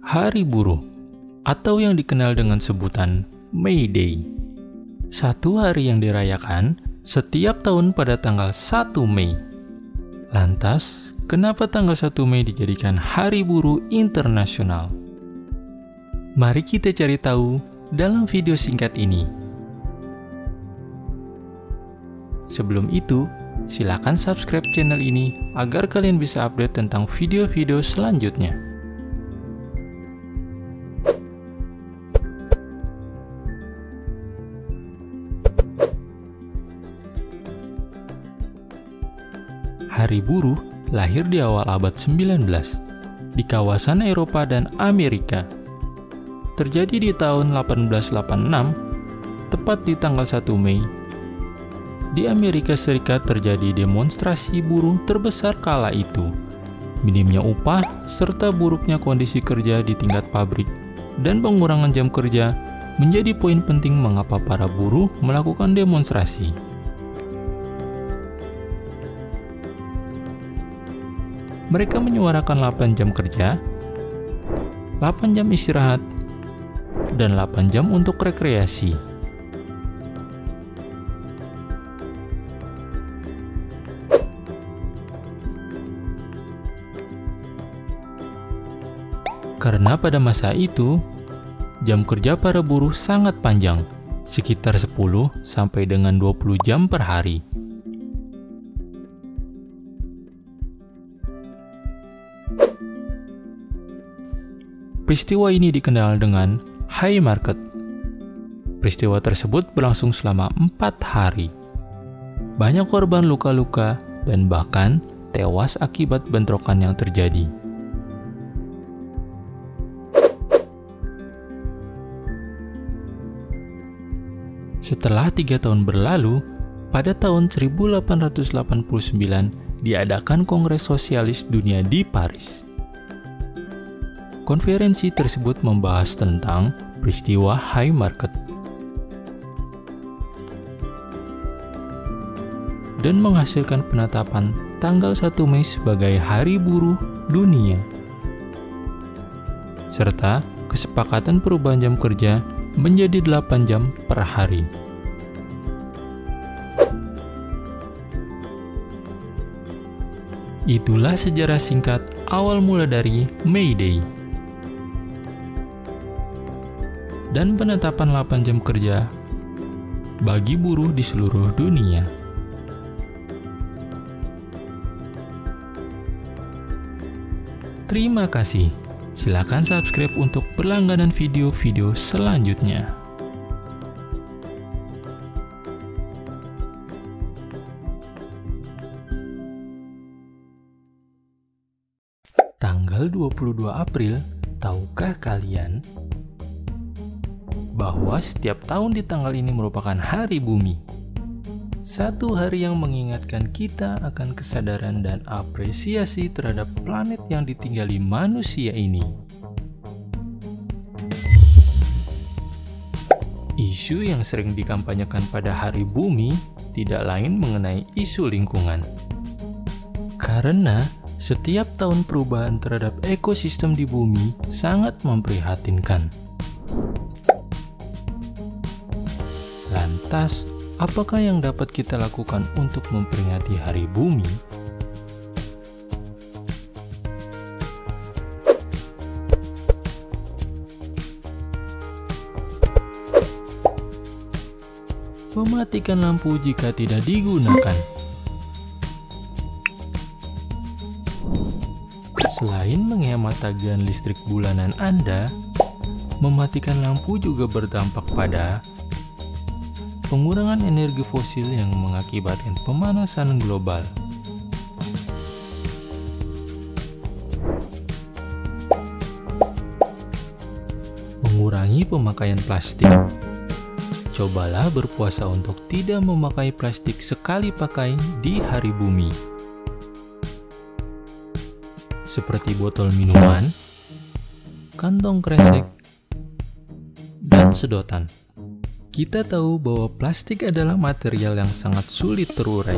Hari Buruh, atau yang dikenal dengan sebutan May Day. Satu hari yang dirayakan setiap tahun pada tanggal 1 Mei. Lantas, kenapa tanggal 1 Mei dijadikan Hari Buruh Internasional? Mari kita cari tahu dalam video singkat ini. Sebelum itu, silakan subscribe channel ini agar kalian bisa update tentang video-video selanjutnya. Hari Buruh lahir di awal abad 19 di kawasan Eropa dan Amerika. Terjadi di tahun 1886, tepat di tanggal 1 Mei. Di Amerika Serikat terjadi demonstrasi buruh terbesar kala itu. Minimnya upah serta buruknya kondisi kerja di tingkat pabrik dan pengurangan jam kerja menjadi poin penting mengapa para buruh melakukan demonstrasi. Mereka menyuarakan 8 jam kerja, 8 jam istirahat, dan 8 jam untuk rekreasi. Karena pada masa itu, jam kerja para buruh sangat panjang, sekitar 10 sampai dengan 20 jam per hari. Peristiwa ini dikenal dengan High Market. Peristiwa tersebut berlangsung selama 4 hari. Banyak korban luka-luka dan bahkan tewas akibat bentrokan yang terjadi. Setelah 3 tahun berlalu, pada tahun 1889 diadakan Kongres Sosialis Dunia di Paris. Konferensi tersebut membahas tentang peristiwa High Market dan menghasilkan penetapan tanggal 1 Mei sebagai Hari Buruh Dunia, serta kesepakatan perubahan jam kerja menjadi 8 jam per hari. Itulah sejarah singkat awal mula dari May Day dan penetapan 8 jam kerja bagi buruh di seluruh dunia. Terima kasih. Silakan subscribe untuk berlangganan video-video selanjutnya. Tanggal 22 April, tahukah kalian bahwa setiap tahun di tanggal ini merupakan Hari Bumi? Satu hari yang mengingatkan kita akan kesadaran dan apresiasi terhadap planet yang ditinggali manusia ini. Isu yang sering dikampanyekan pada Hari Bumi tidak lain mengenai isu lingkungan. Karena setiap tahun perubahan terhadap ekosistem di bumi sangat memprihatinkan. Lantas, apakah yang dapat kita lakukan untuk memperingati Hari Bumi? Mematikan lampu jika tidak digunakan. Selain menghemat tagihan listrik bulanan Anda, mematikan lampu juga berdampak pada pengurangan energi fosil yang mengakibatkan pemanasan global. Mengurangi pemakaian plastik. Cobalah berpuasa untuk tidak memakai plastik sekali pakai di Hari Bumi. Seperti botol minuman, kantong kresek, dan sedotan. Kita tahu bahwa plastik adalah material yang sangat sulit terurai.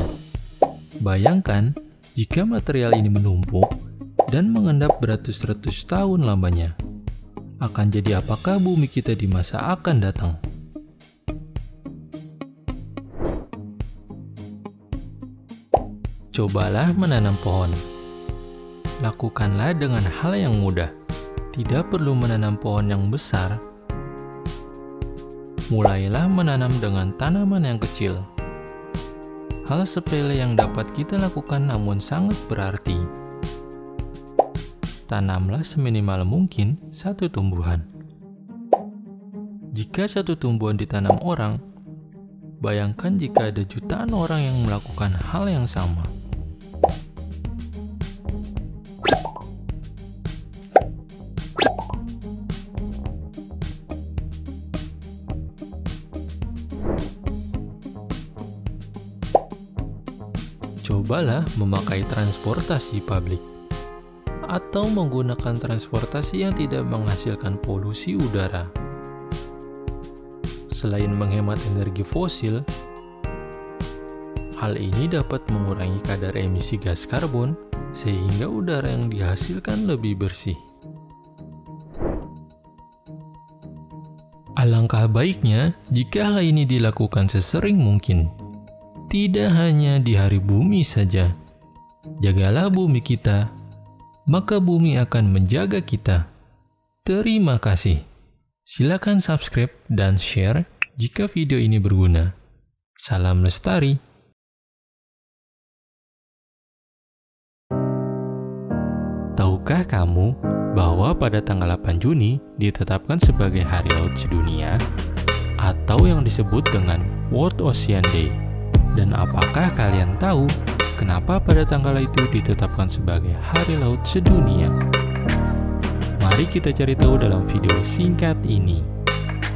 Bayangkan jika material ini menumpuk dan mengendap beratus-ratus tahun lamanya. Akan jadi apakah bumi kita di masa akan datang? Cobalah menanam pohon. Lakukanlah dengan hal yang mudah. Tidak perlu menanam pohon yang besar. Mulailah menanam dengan tanaman yang kecil. Hal sepele yang dapat kita lakukan namun sangat berarti. Tanamlah seminimal mungkin satu tumbuhan. Jika satu tumbuhan ditanam orang, bayangkan jika ada jutaan orang yang melakukan hal yang sama. Cobalah memakai transportasi publik atau menggunakan transportasi yang tidak menghasilkan polusi udara. Selain menghemat energi fosil, hal ini dapat mengurangi kadar emisi gas karbon sehingga udara yang dihasilkan lebih bersih. Alangkah baiknya jika hal ini dilakukan sesering mungkin. Tidak hanya di hari bumi saja. Jagalah bumi kita, maka bumi akan menjaga kita. Terima kasih. Silakan subscribe dan share jika video ini berguna. Salam lestari. Tahukah kamu bahwa pada tanggal 8 Juni ditetapkan sebagai Hari Laut Sedunia atau yang disebut dengan World Ocean Day? Dan apakah kalian tahu kenapa pada tanggal itu ditetapkan sebagai Hari Laut Sedunia? Mari kita cari tahu dalam video singkat ini.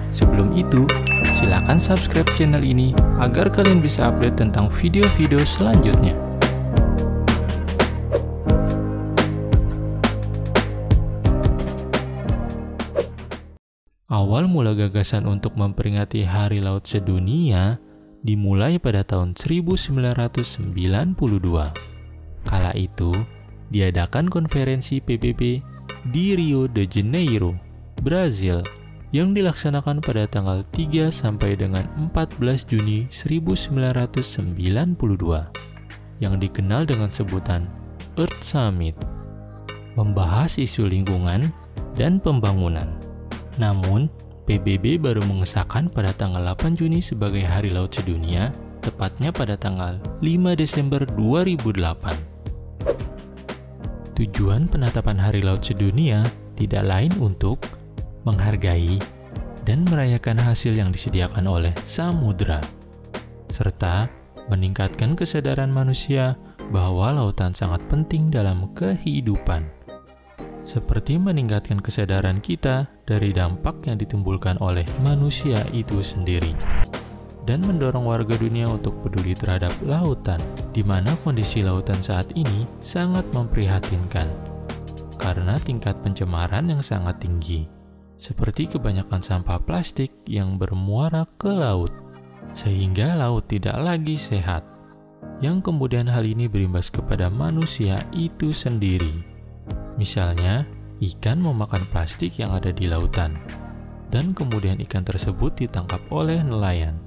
Sebelum itu, silakan subscribe channel ini agar kalian bisa update tentang video-video selanjutnya. Awal mula gagasan untuk memperingati Hari Laut Sedunia dimulai pada tahun 1992. Kala itu, diadakan konferensi PBB di Rio de Janeiro, Brazil, yang dilaksanakan pada tanggal 3 sampai dengan 14 Juni 1992, yang dikenal dengan sebutan Earth Summit, membahas isu lingkungan dan pembangunan. Namun, PBB baru mengesahkan pada tanggal 8 Juni sebagai Hari Laut Sedunia, tepatnya pada tanggal 5 Desember 2008. Tujuan penetapan Hari Laut Sedunia tidak lain untuk menghargai dan merayakan hasil yang disediakan oleh samudra, serta meningkatkan kesadaran manusia bahwa lautan sangat penting dalam kehidupan. Seperti meningkatkan kesadaran kita dari dampak yang ditimbulkan oleh manusia itu sendiri, dan mendorong warga dunia untuk peduli terhadap lautan, di mana kondisi lautan saat ini sangat memprihatinkan karena tingkat pencemaran yang sangat tinggi, seperti kebanyakan sampah plastik yang bermuara ke laut, sehingga laut tidak lagi sehat, yang kemudian hal ini berimbas kepada manusia itu sendiri. Misalnya, ikan memakan plastik yang ada di lautan, dan kemudian ikan tersebut ditangkap oleh nelayan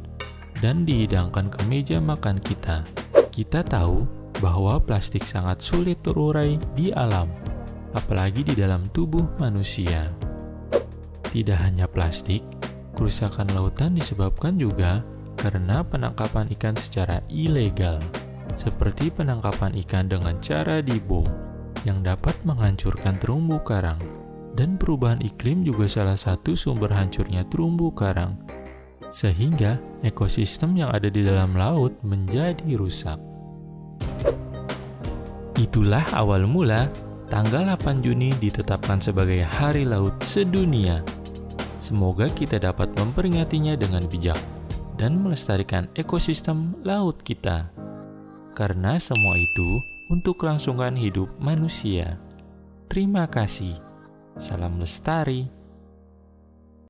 dan dihidangkan ke meja makan kita. Kita tahu bahwa plastik sangat sulit terurai di alam, apalagi di dalam tubuh manusia. Tidak hanya plastik, kerusakan lautan disebabkan juga karena penangkapan ikan secara ilegal, seperti penangkapan ikan dengan cara dibom, yang dapat menghancurkan terumbu karang, dan perubahan iklim juga salah satu sumber hancurnya terumbu karang, sehingga ekosistem yang ada di dalam laut menjadi rusak. Itulah awal mula tanggal 8 Juni ditetapkan sebagai Hari Laut Sedunia. Semoga kita dapat memperingatinya dengan bijak dan melestarikan ekosistem laut kita, karena semua itu untuk kelangsungan hidup manusia. Terima kasih. Salam lestari.